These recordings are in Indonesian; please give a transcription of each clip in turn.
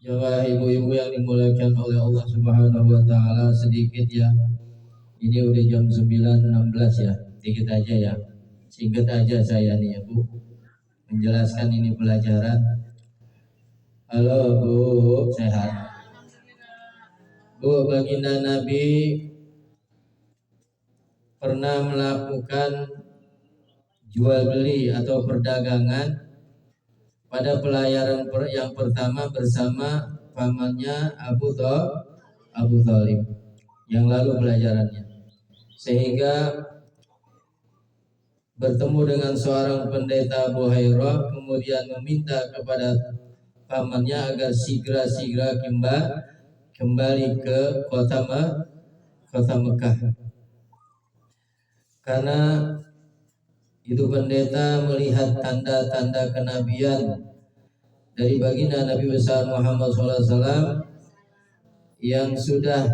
Jamaah ibu-ibu yang dimuliakan oleh Allah Subhanahu wa taala, sedikit ya. Ini udah jam 9.16 ya. Dikit aja ya. Singkat aja saya nih ya, Bu. Menjelaskan ini pelajaran. Halo Bu, sehat? Bu, baginda Nabi pernah melakukan jual beli atau perdagangan pada pelayaran yang pertama bersama pamannya Abu Thalib yang lalu pelajarannya, sehingga bertemu dengan seorang pendeta Buhairah, kemudian meminta kepada pamannya agar segera kembali ke kota Mekah, karena itu pendeta melihat tanda-tanda kenabian dari baginda Nabi besar Muhammad SAW yang sudah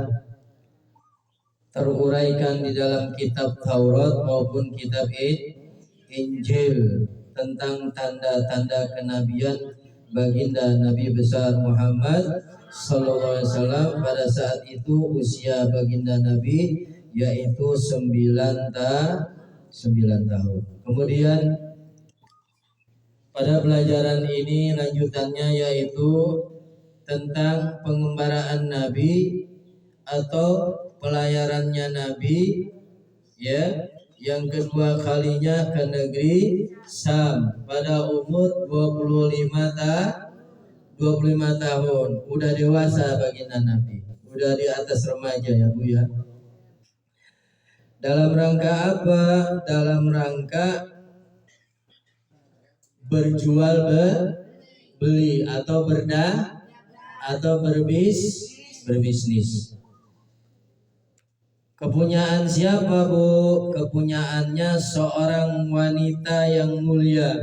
teruraikan di dalam kitab Taurat maupun kitab Injil tentang tanda-tanda kenabian baginda Nabi besar Muhammad SAW. Pada saat itu usia baginda Nabi yaitu 9 tahun. Kemudian pada pelajaran ini lanjutannya yaitu tentang pengembaraan Nabi atau pelayarannya Nabi ya, yang kedua kalinya ke negeri Syam pada umur 25 tahun. Udah dewasa baginda Nabi, udah di atas remaja ya Bu ya. Dalam rangka apa? Dalam rangka berjual beli atau berbisnis. Kepunyaan siapa Bu? Kepunyaannya seorang wanita yang mulia,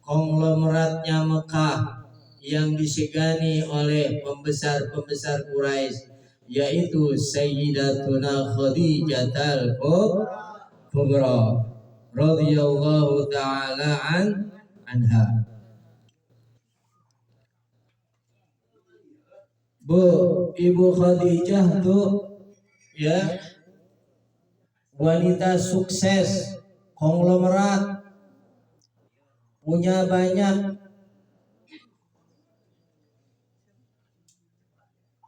konglomeratnya Mekah yang disegani oleh pembesar-pembesar Quraisy, yaitu Sayyidatuna Khadijatul Kubra radhiyallahu taala anha. Bu, Ibu Khadijah tuh ya wanita sukses, konglomerat, punya banyak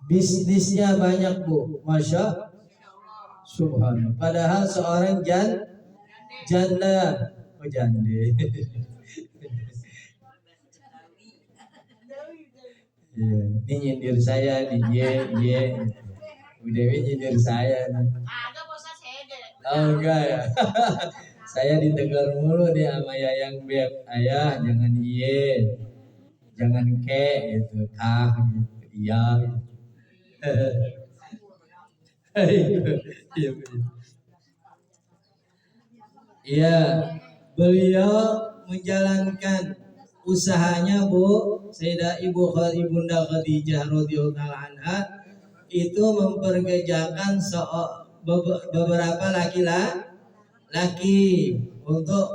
bisnisnya banyak Bu, masya subhanallah. Padahal seorang janda, jande. Ini nyindir saya nih, Bu Dewi nyindir saya nih. Oh enggak ya. Saya ditegur mulu nih sama Yayang Beb. Ayah jangan jangan gitu, gitu, iya. Iya, beliau menjalankan usahanya Bu Sayyidah Ibunda Khadijah radhiyallahu anha itu memperkerjakan beberapa laki-laki untuk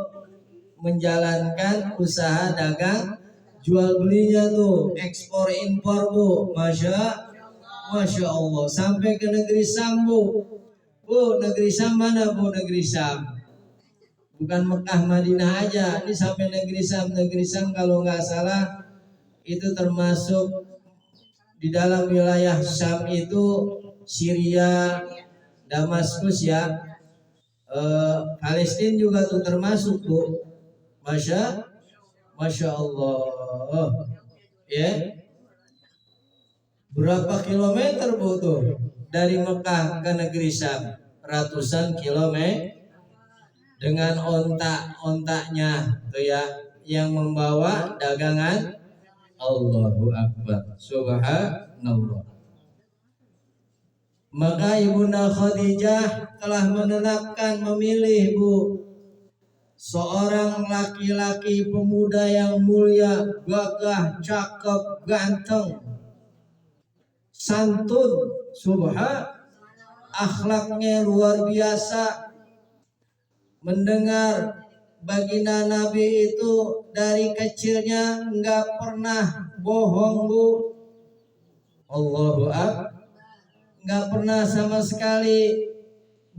menjalankan usaha dagang jual belinya tuh, ekspor impor Bu, masya Allah, sampai ke negeri Syam Bu. Negeri Syam mana Bu? Negeri Syam bukan Mekah Madinah aja, ini sampai negeri Syam. Negeri Syam kalau nggak salah itu termasuk di dalam wilayah Syam itu Syria, Damaskus ya, Palestina juga tuh termasuk Bu. Masya Allah ya. Berapa kilometer Bu tuh dari Mekah ke negeri Syam? Ratusan kilometer dengan ontaknya tuh ya, yang membawa dagangan. Allahu Akbar, subhanallah. Maka Ibunda Khadijah telah memilih Bu, seorang laki-laki pemuda yang mulia, gagah, cakep, ganteng, santun, akhlaknya luar biasa. Mendengar baginda Nabi itu dari kecilnya nggak pernah bohong Bu, Allahu Akbar. Nggak pernah sama sekali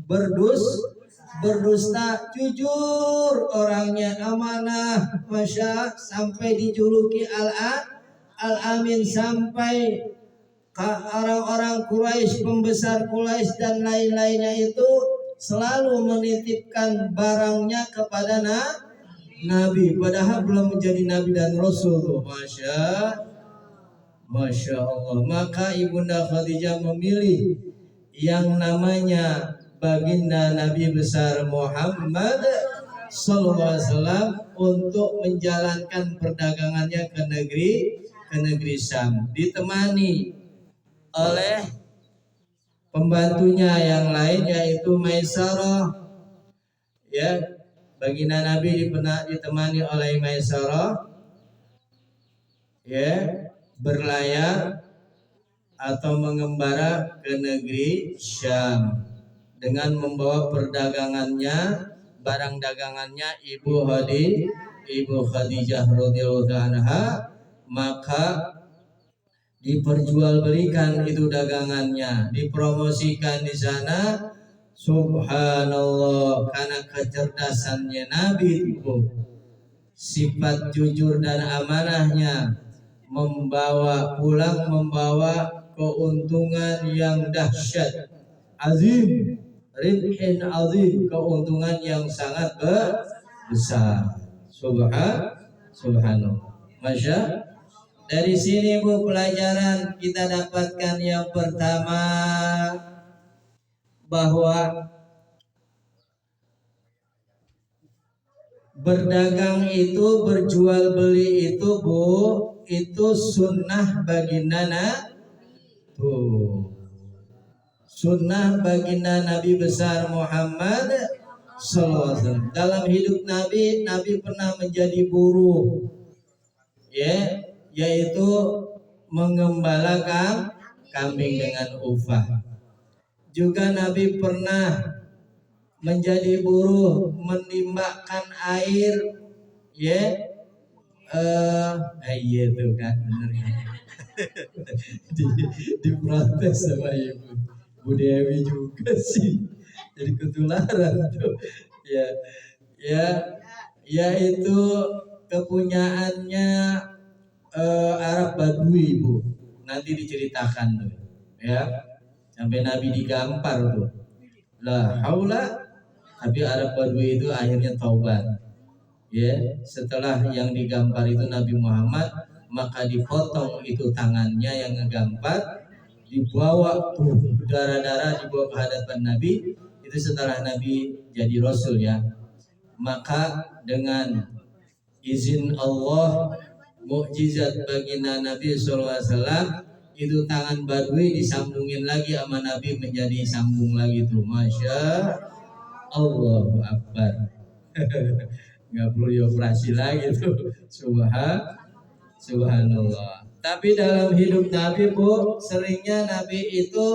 berdusta, jujur orangnya, amanah, masya, sampai dijuluki Al-Amin, sampai orang-orang Quraisy, pembesar Quraisy dan lain-lainnya itu selalu menitipkan barangnya kepada Nabi, padahal belum menjadi Nabi dan Rasul tuh, Masya Allah. Maka Ibunda Khadijah memilih yang namanya baginda Nabi besar Muhammad Sallallahu Alaihi Wasallam untuk menjalankan perdagangannya ke negeri Syam, ditemani oleh pembantunya yang lain yaitu Maisarah. Ya, baginda Nabi ditemani oleh Maisarah, ya, berlayar atau mengembara ke negeri Syam dengan membawa perdagangannya, barang dagangannya Ibu Khadijah radhiyallahu anha. Maka diperjualbelikan itu dagangannya, dipromosikan di sana. Subhanallah, karena kecerdasannya Nabi itu, sifat jujur dan amanahnya, membawa keuntungan yang dahsyat, azim, ribhin azim, keuntungan yang sangat besar. Subhanallah. Masya. Dari sini Bu, pelajaran kita dapatkan yang pertama, bahwa berdagang itu, berjual beli itu Bu, itu sunnah baginda sunnah baginda Nabi besar Muhammad Sallallahu Alaihi Wasallam. Dalam hidup Nabi pernah menjadi buruh, ya, yaitu mengembala kambing dengan upah. Juga Nabi pernah menjadi buruh menimbakan air, ya, iya tuh kan, bener ya. Diprotes sama Ibu Bu Dewi juga sih, jadi ketularan tuh, yaitu kepunyaannya Arab Badui Bu, nanti diceritakan tuh, ya, sampai Nabi digampar tuh, la haula. Tapi Arab Badui itu akhirnya taubat, ya, setelah yang digampar itu Nabi Muhammad, maka dipotong itu tangannya yang ngegampar, dibawa tuh darah-darah, dibawa ke hadapan Nabi. Itu setelah Nabi jadi Rasul, ya. Maka dengan izin Allah, mukjizat baginda Nabi SAW, itu tangan Badui disambungin lagi sama Nabi, menjadi sambung lagi tuh. Masya Allahu Akbar. Nggak perlu dioperasi lagi tuh. Subhanallah. Tapi dalam hidup Nabi Bu, seringnya Nabi itu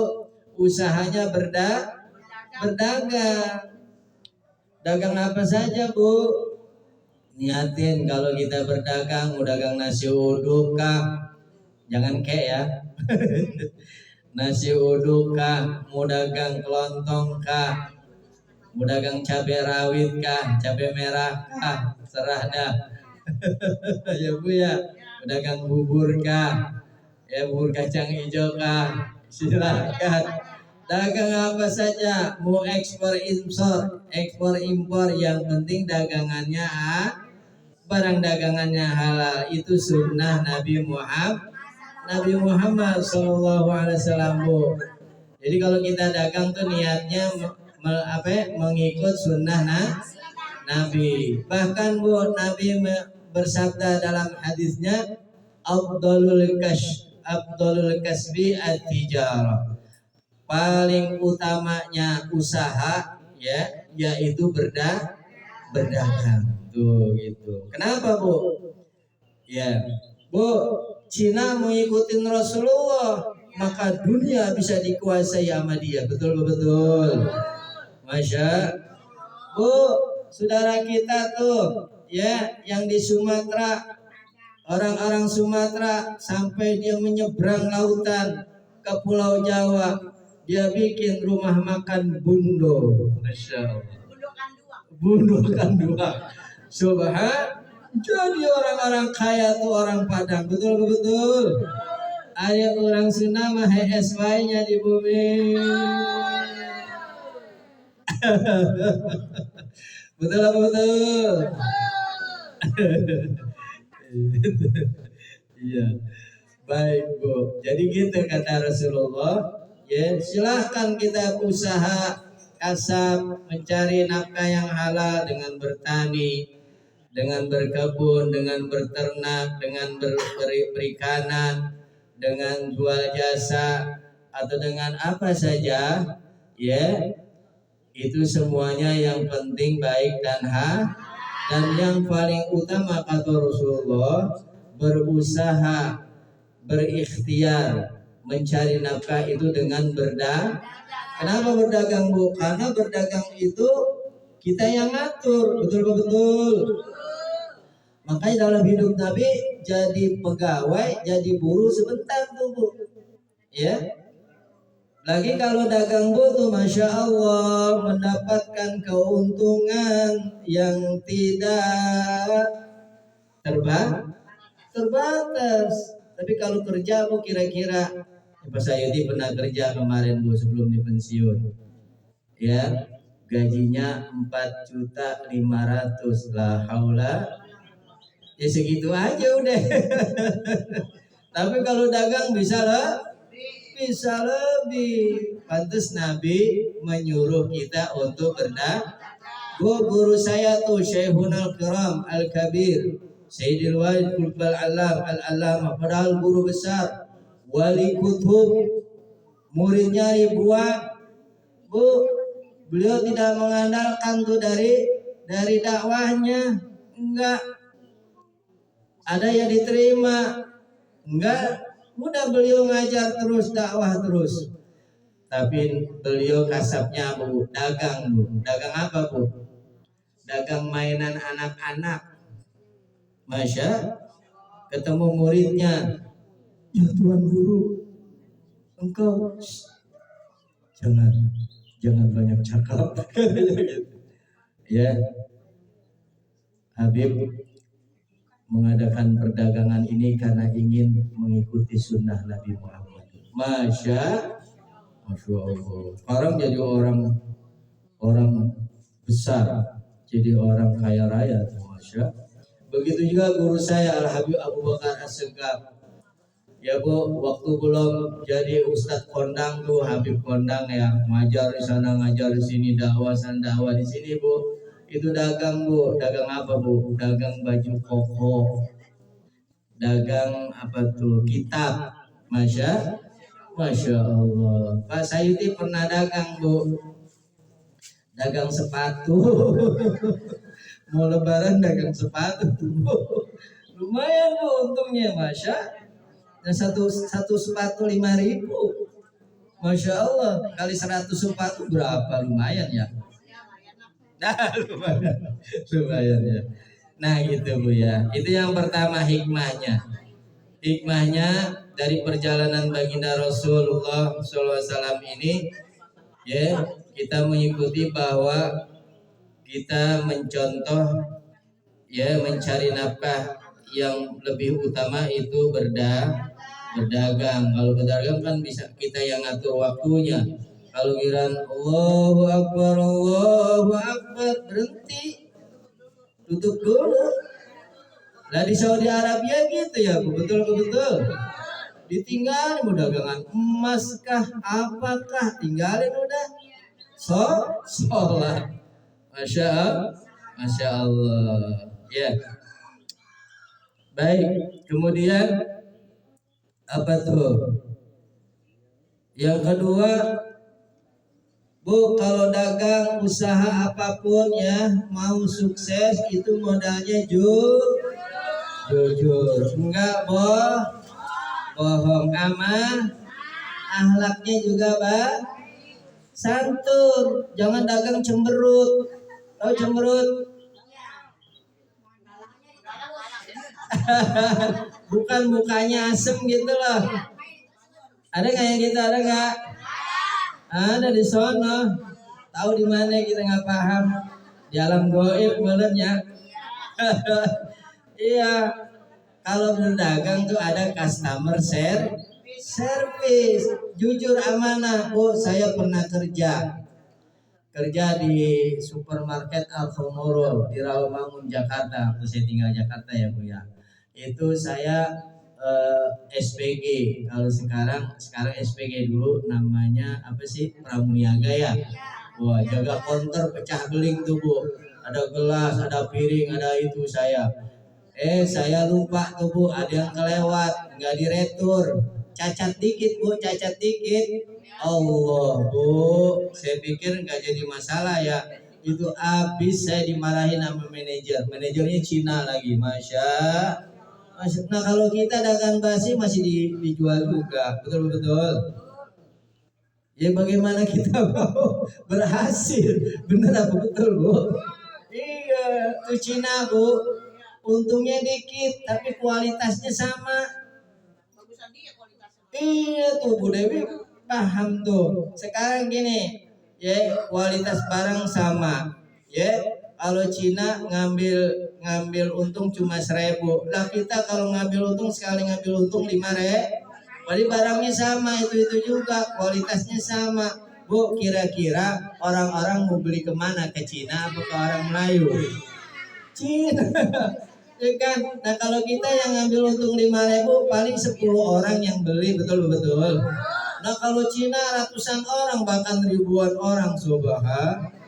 usahanya berdagang. Dagang apa saja Bu? Niatin kalau kita berdagang, mau dagang nasi uduk kah? Jangan ya. Nasi uduk kah? Mau dagang kelontong kah? Mau dagang cabai rawit kah? Cabai merah kah? Serah dah. Ya Bu ya. Mau dagang bubur kah? Ya, bubur kacang hijau kah? Silakan. Dagang apa saja, mau ekspor impor, yang penting dagangannya barang dagangannya halal. Itu sunnah Nabi Muhammad Sallallahu Alaihi Wasallam Bu. Jadi kalau kita dagang tuh niatnya mengikut sunnah Nabi. Bahkan Bu, Nabi bersabda dalam hadisnya, Abdulul kasbi at-tijarah. Paling utamanya usaha, ya, yaitu berdagang. Tuh gitu. Kenapa Bu? Ya, Bu, Cina mengikuti Rasulullah, maka dunia bisa dikuasai sama dia. Betul. Masya. Bu, saudara kita tuh, ya, yang di Sumatera, orang-orang Sumatera sampai dia menyeberang lautan ke Pulau Jawa, dia bikin rumah makan bundo. Masya Allah. Bundo Kanduang. Jadi orang-orang kaya tuh orang Padang, betul. Ada orang Sunda mah HSY-nya di bumi. Betul apa betul? Iya. Baik Bu. Jadi gitu kata Rasulullah. Ya, silahkan kita usaha kasab mencari nafkah yang halal dengan bertani, dengan berkebun, dengan berternak, dengan berperikanan, dengan jual jasa atau dengan apa saja, ya itu semuanya yang penting baik dan yang paling utama kata Rasulullah berusaha berikhtiar mencari nafkah itu dengan berdagang. Kenapa berdagang Bu? Karena berdagang itu kita yang ngatur, betul. Makanya dalam hidup Nabi jadi pegawai, jadi buruh sebentar tuh Bu. Ya. Lagi kalau dagang Bu tuh Masya Allah mendapatkan keuntungan yang tidak terbatas. Tapi kalau kerja Bu kira-kira Pak Sayudi pernah kerja kemarin Bu sebelum dipensiun. Ya, gajinya 4.500.000 la haula. Ya segitu aja udah. Tapi kalau dagang bisa lebih. Pantas Nabi menyuruh kita untuk berdagang. Guru saya tuh Syekhun Al-Kiram Al-Kabir Sayyidil Walid Kulbal Alam Al-Alamah, padahal guru besar, wali kutub, muridnya ribuan. Bu, beliau tidak mengandalkan tuh dari dakwahnya, enggak. Ada yang diterima, enggak. Udah beliau ngajar terus, dakwah terus. Tapi beliau kasabnya Bu, dagang Bu. Dagang apa Bu? Dagang mainan anak-anak. Masya, ketemu muridnya, ya Tuan Guru, engkau jangan banyak cakap. Ya, Habib mengadakan perdagangan ini karena ingin mengikuti sunnah Nabi Muhammad. Masya Allah. Sekarang jadi orang besar, jadi orang kaya raya, Masya. Begitu juga guru saya Al-Habib Abu Bakar As-Segaf. Ya Bu, waktu belum jadi Ustadz kondang tuh, Habib kondang ya, ngajar di sana, ngajar di sini, dakwah di sini Bu. Itu dagang Bu, dagang apa Bu? Dagang baju koko, dagang apa tuh? Kitab, Masya Allah. Pak Sayuti pernah dagang Bu, dagang sepatu. Mau lebaran dagang sepatu lumayan Bu untungnya Masya. Dan satu sepatu 5.000, Masya Allah, kali 100 sepatu berapa, lumayan ya. Nah lumayan ya. Nah gitu Bu ya. Itu yang pertama hikmahnya dari perjalanan baginda Rasulullah SAW ini, ya kita mengikuti bahwa kita mencontoh, ya mencari nafkah yang lebih utama itu berdagang. Kalau berdagang kan bisa kita yang ngatur waktunya. Kalau giliran Allahu Akbar berhenti, tutup dulu. Nah di Saudi Arabia gitu ya, betul. Ditinggalin mau dagangan emas kah, apakah, tinggalin udah. Sholat. Masya Allah. Ya. Baik. Kemudian apa tuh? Yang kedua, Bu, kalau dagang usaha apapun ya, mau sukses itu modalnya jujur. Enggak bohong, aman. Akhlaknya juga santun. Jangan dagang cemberut. Tahu cemberut? Bukan mukanya asem gitu loh. Ada nggak yang gitu? Ada nggak? Ada di sono. Tahu di mana kita nggak paham? Di alam goib mulutnya. Iya. Kalau berdagang tuh ada customer service. Jujur amanah. Oh, saya pernah kerja di supermarket Alfamoro di Rawamangun Jakarta. Saya tinggal Jakarta ya Bu ya. Itu saya SPG. Kalau sekarang SPG, dulu namanya apa sih, Pramuniaga ya. Wah, jaga counter pecah beling tuh Bu. Ada gelas, ada piring, ada itu saya. Saya lupa tuh Bu, ada yang kelewat, nggak diretur. Cacat dikit Bu, cacat dikit. Allah Bu, saya pikir nggak jadi masalah ya. Itu habis saya dimarahin sama manajernya Cina lagi, Masya. Nah kalau kita dagang basi masih dijual juga, betul. Ya bagaimana kita mau berhasil, bener apa betul Bu? Iya, tuh Cina Bu, untungnya dikit tapi kualitasnya sama. Iya tuh Bu Dewi paham tuh. Sekarang gini, ya kualitas barang sama, ya. Kalau Cina ngambil untung cuma 1.000, lah kita kalau ngambil untung sekali ngambil untung 5.000. Jadi barangnya sama, itu juga kualitasnya sama. Bu, kira-kira orang-orang mau beli kemana, ke Cina atau ke orang Melayu? Cina. Ya kan? Nah kalau kita yang ngambil untung 5.000 paling 10 orang yang beli, betul. Nah kalau Cina ratusan orang bahkan ribuan orang, subhan.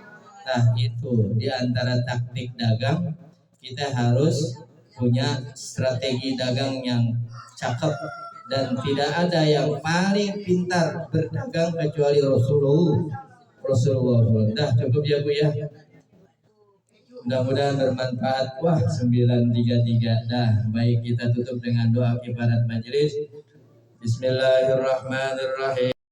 Nah itu di antara taktik dagang, kita harus punya strategi dagang yang cakep, dan tidak ada yang paling pintar berdagang kecuali Rasulullah. Dah cukup ya Bu ya. Mudah-mudahan bermanfaat. Wah 933. Dah baik, kita tutup dengan doa kifarat majelis. Bismillahirrahmanirrahim.